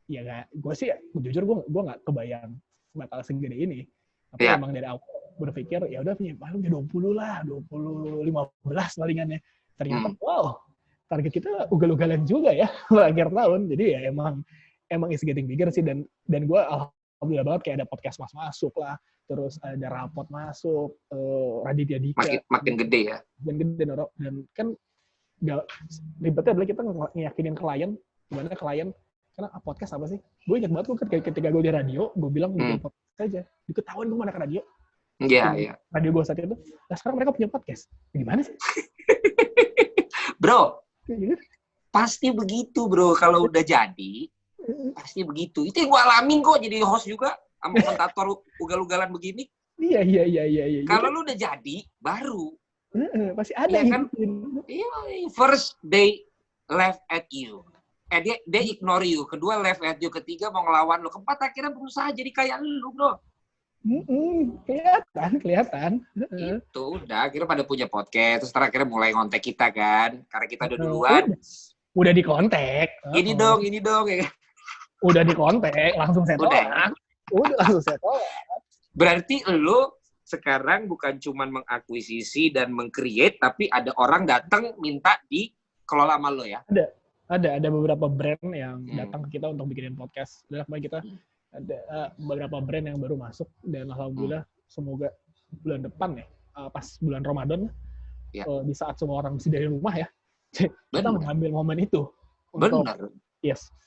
nggak. Gue sih jujur gue nggak kebayang bakal segede ini. Tapi emang dari awal berpikir ya udah paling 20 lah, 15 palingannya. Ternyata wow, target kita ugal-ugalan juga ya akhir tahun. Jadi ya emang is getting bigger sih dan gue alhamdulillah banget kayak ada podcast masuk lah, terus ada rapot masuk, Raditya Dika makin gede ya. Dan kan ribetnya adalah kita ngeyakinin klien, gimana klien karena podcast apa sih? Gue ingat banget ketika gue di radio, gue bilang bikin podcast aja, diketahuan gue mana ke radio. Iya. Radio gue saat itu, nah sekarang mereka punya podcast. Gimana sih? Bro, pasti begitu bro, kalau udah jadi, pasti begitu. Itu yang gue alamin kok jadi host juga, sama komentator ugal-ugalan begini. Iya. Kalau lu udah jadi, baru. Pasti ada ya kan? Iya, first they laugh at you. They ignore you. Kedua laugh at you. Ketiga mau ngelawan lu. Keempat akhirnya berusaha jadi kayak lu bro. Kelihatan. Itu udah akhirnya pada punya podcast, terus akhirnya mulai ngontek kita kan, karena kita udah duluan. Udah dikontek. Ini dong ya. Udah dikontek, langsung saya tolak. Udah langsung saya tolak. Berarti lu sekarang bukan cuma mengakuisisi dan meng-create, tapi ada orang datang minta dikelola sama lo ya? Ada beberapa brand yang datang ke kita untuk bikinin podcast. Dan kemarin kita ada beberapa brand yang baru masuk dan alhamdulillah semoga bulan depan ya pas bulan Ramadan di saat semua orang masih dari rumah ya kita mengambil momen itu untuk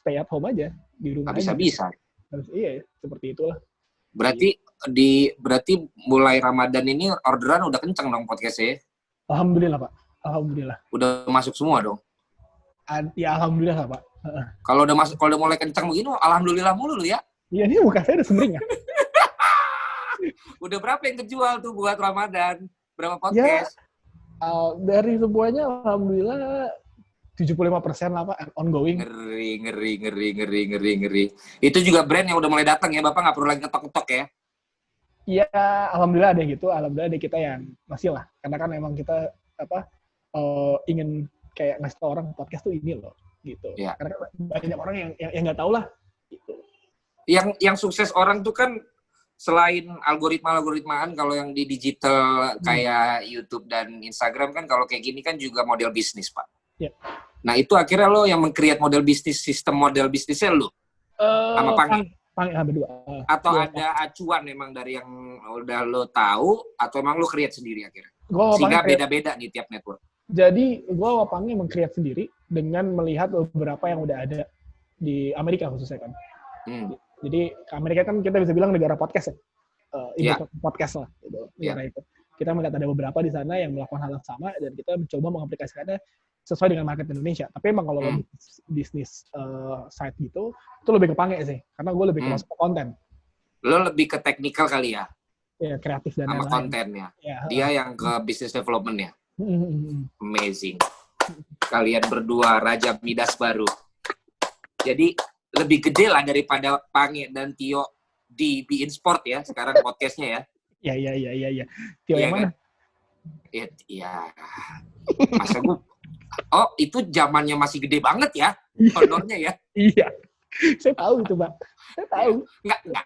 stay at home aja di rumah. Bisa iya seperti itulah. Berarti mulai Ramadan ini orderan udah kenceng dong podcastnya. Alhamdulillah Pak. Alhamdulillah. Udah masuk semua dong. Ya alhamdulillah Pak. Kalau udah mulai kenceng begini, alhamdulillah mulu lu ya. Iya, ini muka saya udah semering ya. Udah berapa yang kejual tuh buat Ramadan? Berapa podcast? Ya, dari semuanya alhamdulillah 75% lah Pak, ongoing. Ngeri. Itu juga brand yang udah mulai datang ya, Bapak nggak perlu lagi ngetok-ngetok ya? Iya, alhamdulillah ada gitu. Alhamdulillah ada kita yang masih lah. Karena kan emang kita ingin kayak ngasih tau orang podcast tuh ini loh, gitu. Ya. Karena banyak orang yang nggak tahu lah. Gitu. Yang sukses orang tuh kan selain algoritmaan kalau yang di digital kayak YouTube dan Instagram kan kalau kayak gini kan juga model bisnis Pak. Ya. Nah itu akhirnya lo yang meng-create model bisnis, sistem model bisnisnya lo sama Pangi berdua. Atau ada acuan memang dari yang udah lo tahu atau emang lo create sendiri akhirnya? Sehingga beda-beda nih tiap network. Jadi gue Pangi meng-create sendiri dengan melihat beberapa yang udah ada di Amerika khususnya kan. Jadi Amerika kan kita bisa bilang negara podcast ya. Podcast lah. Gitu, itu. Kita melihat ada beberapa di sana yang melakukan hal yang sama dan kita mencoba mengaplikasikannya sesuai dengan market Indonesia. Tapi emang kalau bisnis site gitu, itu lebih ke Pange sih. Karena gue lebih ke masuk ke konten. Lo lebih ke teknikal kali ya? Ya, kreatif dan sama lain-lain. kontennya. Ya, dia yang ke business development-nya. Amazing. Kalian berdua Raja Midas baru. Jadi lebih gede lah daripada Pange dan Tio di Be In Sport ya, sekarang podcastnya ya. Iya. Tio yang mana? Iya. Masa gue itu zamannya masih gede banget ya, honornya ya. Iya. Saya tahu itu, Pak. Saya tahu.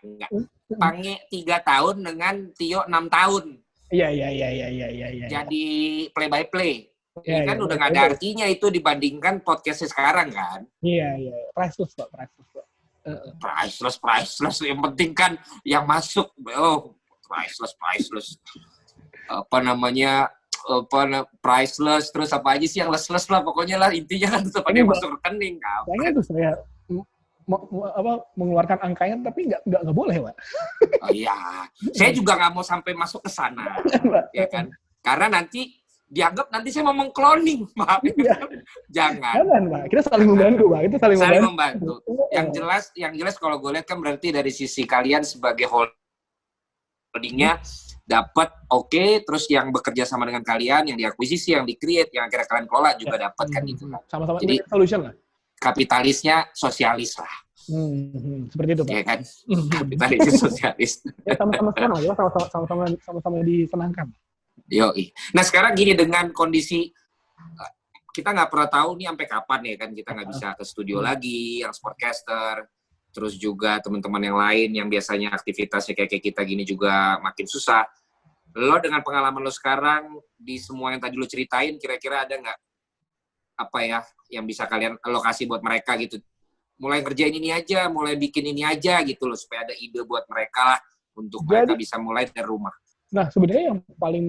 Enggak. Pange 3 tahun dengan Tio 6 tahun. Iya. Jadi play by play. Ini kan udah nggak ada artinya itu dibandingkan podcastnya sekarang kan. Iya. Priceless, Pak. Priceless. Yang penting kan yang masuk. Priceless. Priceless, terus apa aja sih yang less lah pokoknya lah, intinya kan tetap pakai masuk rekening kan. Kayaknya tuh saya mengeluarkan angkanya tapi nggak boleh Pak. Oh iya, saya juga nggak mau sampai masuk ke sana, ya kan? Karena nanti dianggap nanti saya mau mengkloning, Pak. Jangan, Pak. Kita saling membantu, Pak. Itu saling membantu. Yang jelas kalau gue lihat kan berarti dari sisi kalian sebagai holdingnya dapat oke, terus yang bekerja sama dengan kalian, yang diakuisisi, yang di-create, yang akhirnya kalian kelola juga dapat kan gitu kan. Sama-sama jadi solution lah. Kapitalisnya sosialis lah. Seperti itu, Pak. Iya kan? Kapitalisnya sosialis. Ya, sama-sama disenangkan. Yoi. Nah sekarang gini, dengan kondisi kita nggak pernah tahu nih sampai kapan ya kan, kita nggak bisa ke studio lagi, yang sportcaster, terus juga teman-teman yang lain yang biasanya aktivitasnya kayak kita gini juga makin susah. Lo dengan pengalaman lo sekarang di semua yang tadi lo ceritain, kira-kira ada nggak apa ya yang bisa kalian alokasi buat mereka gitu? Mulai ngerjain ini aja, mulai bikin ini aja gitu loh, supaya ada ide buat mereka lah untuk mereka bisa mulai dari rumah. Nah sebenarnya yang paling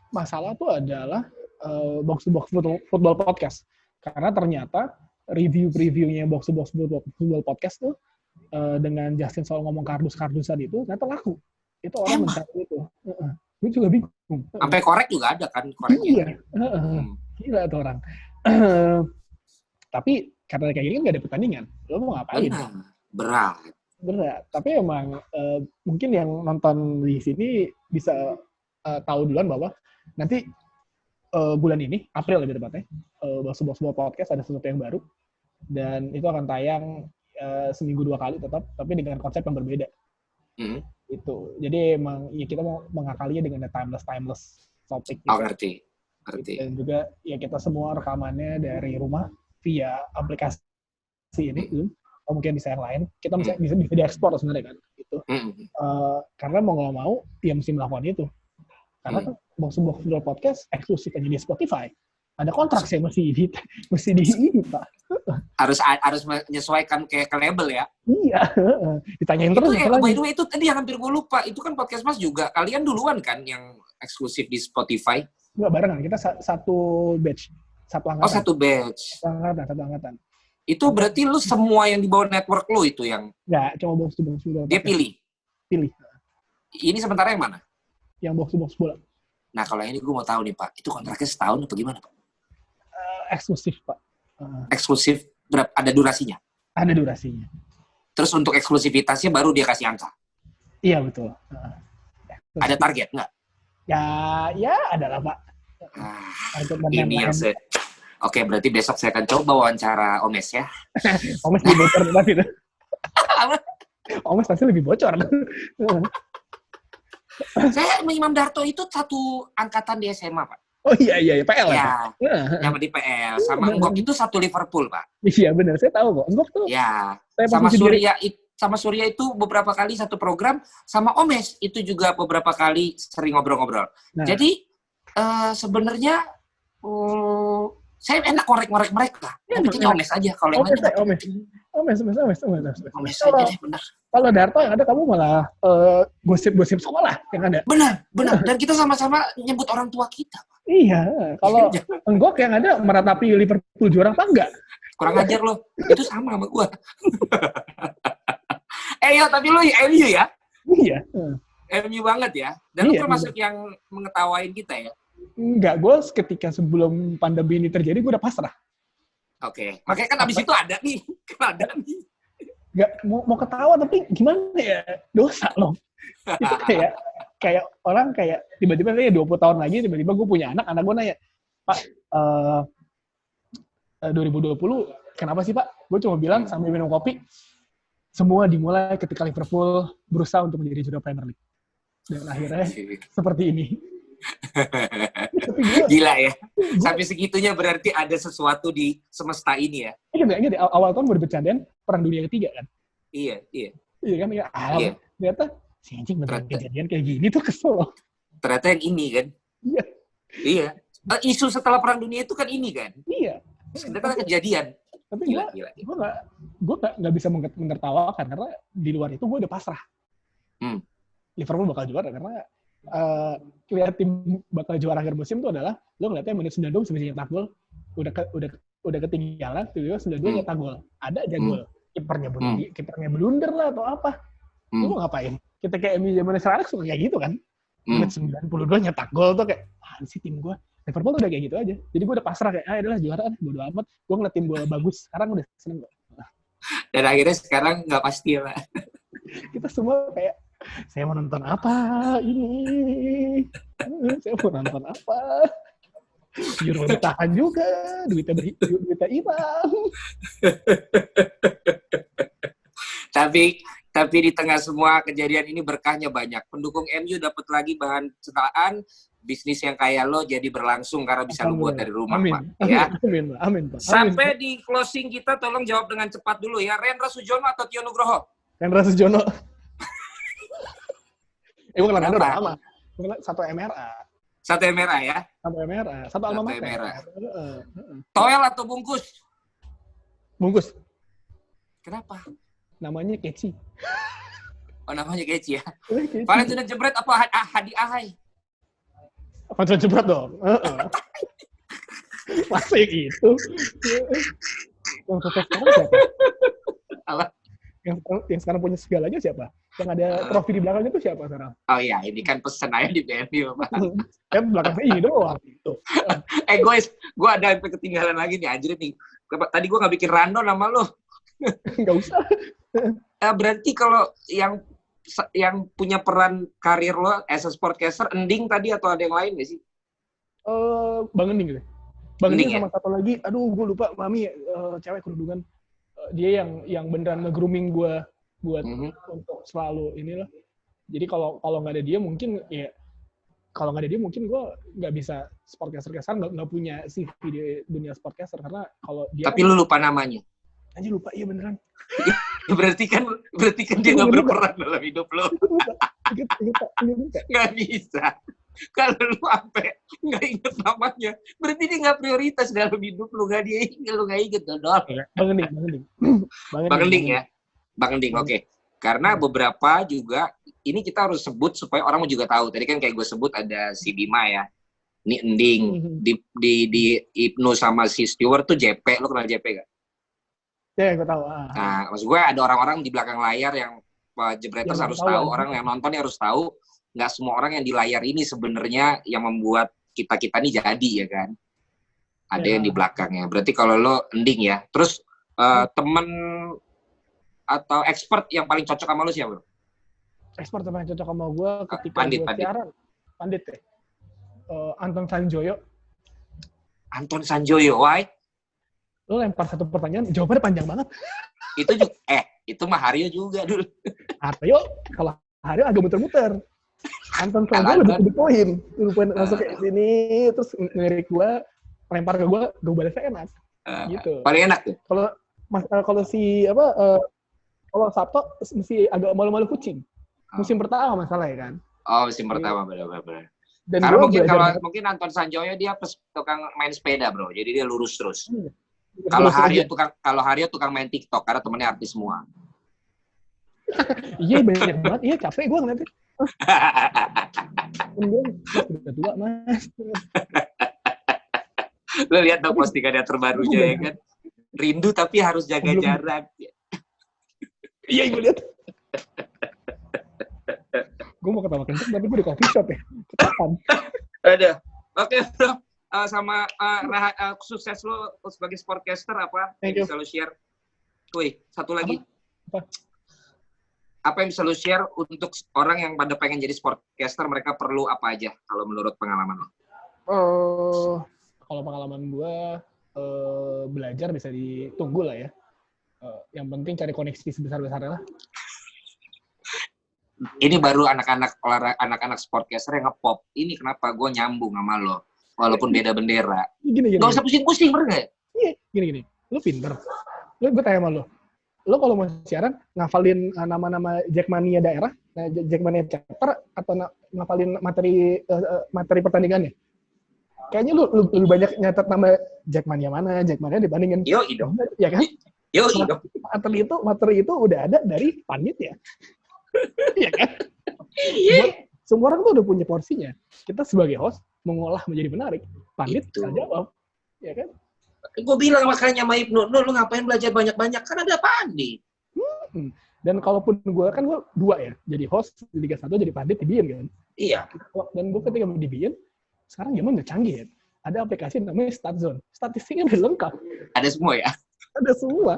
masalah tuh adalah box to box football podcast, karena ternyata review-reviewnya box to box football podcast tuh dengan Justin soal ngomong kardus-kardusan itu ternyata laku. Itu orang mencari itu. Gue juga bingung. Sampai korek juga ada kan koreknya. Iya. Gila tuh orang. Tapi karena kayak gini kan gak ada pertandingan. Lo mau ngapain? Berat. Tapi emang mungkin yang nonton di sini bisa tahu duluan bahwa nanti bulan ini, April lebih tepatnya, sebuah podcast ada sesuatu yang baru. Dan itu akan tayang seminggu 2 kali tetap, tapi dengan konsep yang berbeda. Itu. Jadi emang ya kita mau mengakalinya dengan timeless topik. Oh, ngerti. Dan juga ya kita semua rekamannya dari rumah via aplikasi ini, mungkin bisa yang lain. Kita bisa diekspor sebenarnya kan. Gitu. Karena mau nggak mau, ya mesti melakukan itu. Karena kan box podcast eksklusif aja di Spotify. Ada kontrak sih mesti di ini, Pak. Harus menyesuaikan ke label ya. Iya. Ditanyain terus. By the way, itu tadi yang hampir gue lupa. Itu kan podcast Mas juga. Kalian duluan kan yang eksklusif di Spotify? Enggak, barengan. Kita satu batch. Satu angkatan. Oh, satu batch. Satu angkatan. Itu berarti lu semua yang di bawah network lu itu yang... Enggak, cuma box to box. Dia pilih? Pilih. Ini sementara yang mana? Yang box bola. Nah, kalau ini gue mau tahu nih, Pak. Itu kontraknya setahun atau gimana, Pak? Eksklusif, Pak. Eksklusif, berapa? Ada durasinya? Ada durasinya. Terus untuk eksklusivitasnya baru dia kasih angka? Iya, betul. Ada target nggak? Ya adalah, Pak. Ini yang Oke, berarti besok saya akan coba wawancara Omes ya. Omes lebih bocor pasti itu. Omes pasti lebih bocor. Saya sama Imam Darto itu satu angkatan di SMA, Pak. Oh iya, PL ya. Sama di PL. Sama Enggok itu satu Liverpool, Pak. Iya benar, saya tahu kok. Enggok tuh. Ya. Sama Surya itu beberapa kali satu program, sama Omes itu juga beberapa kali sering ngobrol-ngobrol. Nah. Jadi sebenarnya saya enak ngorek-ngorek mereka. Ya, bikinnya Omes aja. Kalau yang lain Omes aja deh, benar. Kalau Darto yang ada kamu malah gosip-gosip sekolah yang ada. Benar. Dan kita sama-sama nyebut orang tua kita. Iya. Kalau Enggok yang ada meratapi Liverpool juara apa enggak? Kurang ajar lo. Itu sama gua. Tapi lu MU ya? Iya. MU banget ya. Dan lu termasuk yang mengetawain kita ya? Enggak, gue ketika sebelum pandemi ini terjadi, gue udah pasrah. Oke. Makanya kan abis itu ada nih. Enggak, mau ketawa, tapi gimana ya? Dosa loh. Itu kayak orang kayak tiba-tiba kayak 20 tahun lagi, tiba-tiba gue punya anak gue nanya, Pak, 2020, kenapa sih Pak? Gue cuma bilang sambil minum kopi, semua dimulai ketika Liverpool berusaha untuk menjadi juara Premier League. Dan akhirnya seperti ini. Gila ya. Sampai segitunya berarti ada sesuatu di semesta ini ya. Iya, di awal tahun baru bercandaan Perang Dunia Ketiga kan. Iya. Iya kan, ternyata si anjing beneran kejadian kayak gini tuh kesel loh. Ternyata yang ini kan. Iya. Isu setelah Perang Dunia itu kan ini kan. Iya. Sebenarnya kejadian. Tapi gue nggak bisa menertawakan karena di luar itu gue udah pasrah. Liverpool bakal juara karena lihat tim bakal juara akhir musim itu adalah lo ngeliatnya menit 92 bisa nyetak gol, udah ketinggalan, tiba-tiba 92 nyetak gol, ada aja gol, kipernya blunder lah atau apa, lo mau ngapain? Kita kayak MU zaman sekarang suka kayak gitu kan, menit 92 nyetak gol tuh kayak, sih tim gue, Liverpool tuh udah kayak gitu aja, jadi gue udah pasrah kayak, adalah juara, bodo amat, gue ngeliat tim gue bagus, sekarang udah seneng kok. Dan akhirnya sekarang nggak pasti lah. Kita semua kayak, saya mau nonton apa ini? Saya mau nonton apa? Euro ditahan juga, duitnya hilang. Tapi di tengah semua kejadian ini berkahnya banyak. Pendukung MU dapat lagi bahan cetaan, bisnis yang kayak lo jadi berlangsung karena bisa lo buat dari rumah, Amin. Pak. Ya. Amin, Pak. Sampai di closing kita tolong jawab dengan cepat dulu ya. Rendra Sujono atau Tio Nugroho? Rendra Sujono. Gue kenal Rendra udah lama. Gue kenal satu MRA. Satu MRA ya? Satu MRA. Satu alma mater. Toel atau Bungkus? Bungkus. Kenapa? Namanya Keci. Oh, namanya Keci ya? Valentina Jebret apa Hadi Ahai? Valentina Jebret dong. Masih itu. Yang sukses sekarang siapa? Apa? Yang sekarang punya segalanya siapa? Yang ada trofi di belakangnya itu siapa sekarang? Oh iya, ini kan pesen aja di BNU, Pak. Kan belakangnya ini doang. Guys, gue ada sampai ketinggalan lagi nih, anjir nih. Tadi gue nggak bikin random nama lo. Nggak usah. Berarti kalau yang punya peran karir lo as a sportcaster, Ending tadi atau ada yang lain nggak sih? Bang Ending gitu. Bang Ending sama ya? satu lagi, aduh gue lupa, Mami, cewek kerudungan. Dia yang beneran nge-grooming gue buat untuk selalu inilah. Jadi kalau nggak ada dia mungkin gue nggak bisa sportcaster nggak punya CV di dunia sportcaster karena kalau dia. Tapi lu lupa namanya. Aja lupa, iya beneran. berarti kan dia nggak berperan dalam hidup lo. Nggak bisa. Kalau lu sampai nggak inget namanya, berarti dia nggak prioritas dalam hidup lu, nggak inget dodol. Bang Ending ya. Bang Ending, oke. Karena beberapa juga, ini kita harus sebut supaya orang juga tahu. Tadi kan kayak gue sebut ada si Bima ya. Ini Ending. Di Ibnu sama si Stewart tuh JP. Lo kenal JP gak? Ya, gue tahu. Nah, maksud gue ada orang-orang di belakang layar yang Jebreters harus tahu, orang yang nonton harus tahu, nggak semua orang yang di layar ini sebenarnya yang membuat kita nih jadi ya kan. Ada yang di belakangnya. Berarti kalau lo ending ya. Terus temen atau expert yang paling cocok sama lo siapa? Expert yang paling cocok sama gue ketika Pandit. siaran. Pandit ya. Anton Sanjoyo. Anton Sanjoyo, why? Lo lempar satu pertanyaan, jawabannya panjang banget. Itu juga, itu mah Haryo juga dulu. Haryo, kalau Haryo agak muter-muter. Anton Sanjoyo lebih poin. Lupain masuk ke sini, terus ngelirik gue, lempar ke gue balasnya enak. Gitu. Paling enak tuh. Kalau kalau Sabto mesti agak malu-malu kucing. Musim pertama masalah ya kan. Oh, musim pertama benar. Dan karena mungkin Anton Sanjoyo dia tukang main sepeda, bro. Jadi dia lurus terus. Kalau Haryo tukang main TikTok karena temennya artis semua. Iya banyak banget. Iya capek gue ngeliatnya. Udah tua mas. Lo lihat dong postingannya terbarunya ya kan. Rindu tapi harus jaga jarak. Iya gue lihat. Gue mau ketawa kenceng tapi gue di coffee shop ya. Ketahuan. Ada. Oke bro. Sama sukses lo sebagai sportcaster apa yang bisa lo share? Wih, satu lagi. Apa yang bisa lo share untuk orang yang pada pengen jadi sportcaster, mereka perlu apa aja kalau menurut pengalaman lo? Kalau pengalaman gue, belajar bisa ditunggu lah ya. Yang penting cari koneksi sebesar-besarnya lah. Ini baru anak-anak sportcaster yang ngepop. Ini kenapa gue nyambung sama lo, walaupun beda bendera. Gini. Gak usah pusing-pusing, bener nggak? Iya, gini. Lo pinter. Gue tanya sama lo. Lo kalau mau siaran, ngafalin nama-nama Jackmania daerah, Jackmania chapter, atau ngafalin materi pertandingannya? Kayaknya lu lebih banyak nyatet nama Jackmania mana, Jackmania dibandingin. Yo, idom. Ya kan? Yo, idom. Materi itu udah ada dari pandit ya. Iya kan? Iya. Semua orang tuh udah punya porsinya. Kita sebagai host mengolah menjadi menarik. Pandit nggak jawab, ya kan? Gue bilang makanya sama Ibnu, lu ngapain belajar banyak-banyak? Kan ada pandit. Dan kalaupun gue dua ya, jadi host di Liga 1 jadi pandit di Bien kan? Iya. Dan gue ketika di Bien, sekarang zaman udah canggih ya. Ada aplikasi namanya StatZone. Statistiknya udah lengkap. Ada semua ya? Ada semua.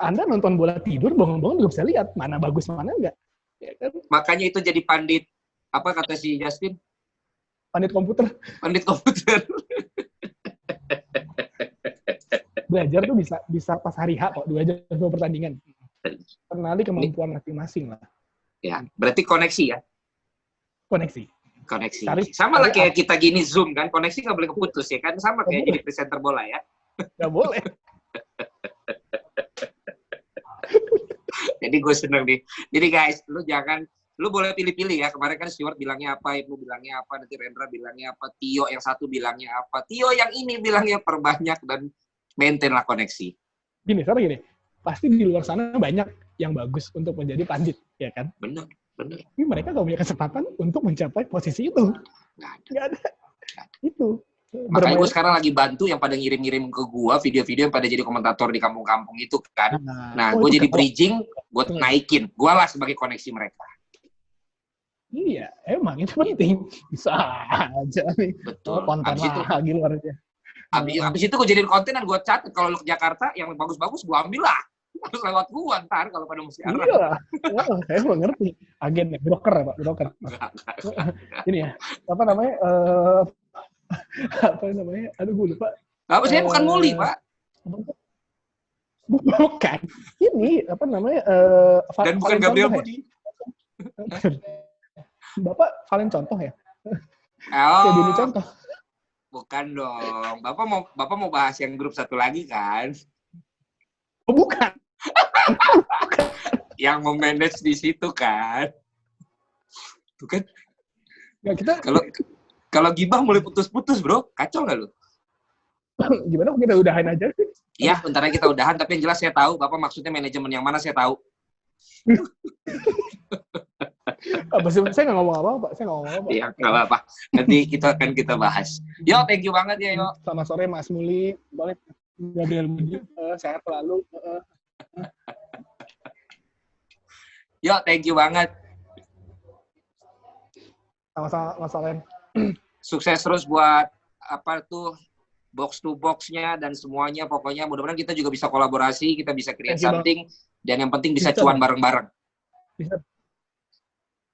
Anda nonton bola tidur, bangun-bangun juga bisa lihat mana bagus, mana enggak. Ya kan? Makanya itu jadi pandit, apa kata si Justin? Pandit komputer. Pandit komputer. Belajar tuh bisa pas hari H kok, 2 jam sebelum pertandingan. Kenali kemampuan masing-masing lah. Ya, berarti koneksi ya? Koneksi. Sama lah kayak kita gini Zoom kan, koneksi nggak boleh keputus ya kan? Sama kayak jadi presenter bola ya? Nggak boleh. Jadi gue seneng nih. Jadi guys, lu boleh pilih-pilih ya. Kemarin kan Stewart bilangnya apa, Ibnu bilangnya apa, nanti Rendra bilangnya apa, Tio yang satu bilangnya apa, Tio yang ini bilangnya perbanyak dan maintain lah koneksi. Gini, pasti di luar sana banyak yang bagus untuk menjadi pandit, ya kan? Bener. Tapi mereka nggak punya kesempatan untuk mencapai posisi itu. Nggak ada. Itu. Makanya gue sekarang lagi bantu yang pada ngirim-ngirim ke gue video-video yang pada jadi komentator di kampung-kampung itu kan. Nah, gue jadi bridging, gue naikin. Gue lah sebagai koneksi mereka. Iya, emang itu penting. Bisa aja nih. Betul. Konten lagi luarnya. Abis itu gue jadiin konten dan gue catat kalau lu ke Jakarta yang bagus-bagus gue ambil lah. Harus lewat gue ntar kalau pada mesti arah. Iya, saya mengerti. Agen ya, broker ya Pak, broker. Ini ya, apa namanya? Aduh gue lupa. Apa sih? Bukan muli Pak. Bukan. Ini apa namanya? Dan bukan Gabriel Budi. Bapak Valen contoh ya? Oh. Jadi contoh. Bukan dong. Bapak mau bahas yang grup satu lagi kan? Oh, bukan. Yang memanage di situ kan? Bukan? Nggak, kita kalau gibah mulai putus-putus, bro. Kacau nggak lu? Gimana kita udahan aja? Iya, bentar lagi kita udahan. Tapi yang jelas saya tahu, Bapak maksudnya manajemen yang mana saya tahu. Apa sih? Saya nggak ngomong apa-apa, Pak. Iya, nggak apa-apa. Nanti kita bahas. Yo, thank you banget ya, yo. Selamat sore, Mas Muli. Boleh Gabriel Budi. Sehat selalu. Yo, thank you banget. Sama-sama Mas Alen. Sukses terus buat apa tuh box to box-nya dan semuanya. Pokoknya mudah-mudahan kita juga bisa kolaborasi, kita bisa create something, dan yang penting bisa cuan bareng-bareng. Bisa.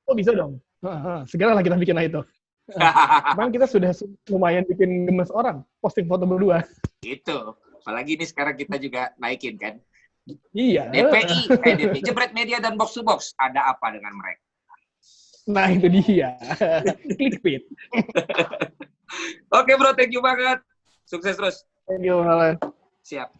Oh bisa dong. Segera lah kita bikin itu. Kemarin kita sudah lumayan bikin gemes orang, posting foto berdua. Itu. Apalagi ini sekarang kita juga naikin kan. Iya. DPI, Jebret Media dan Box to Box. Ada apa dengan mereka? Nah itu dia. Clickbait. Oke bro, thank you banget. Sukses terus. Thank you, Alan. Siap.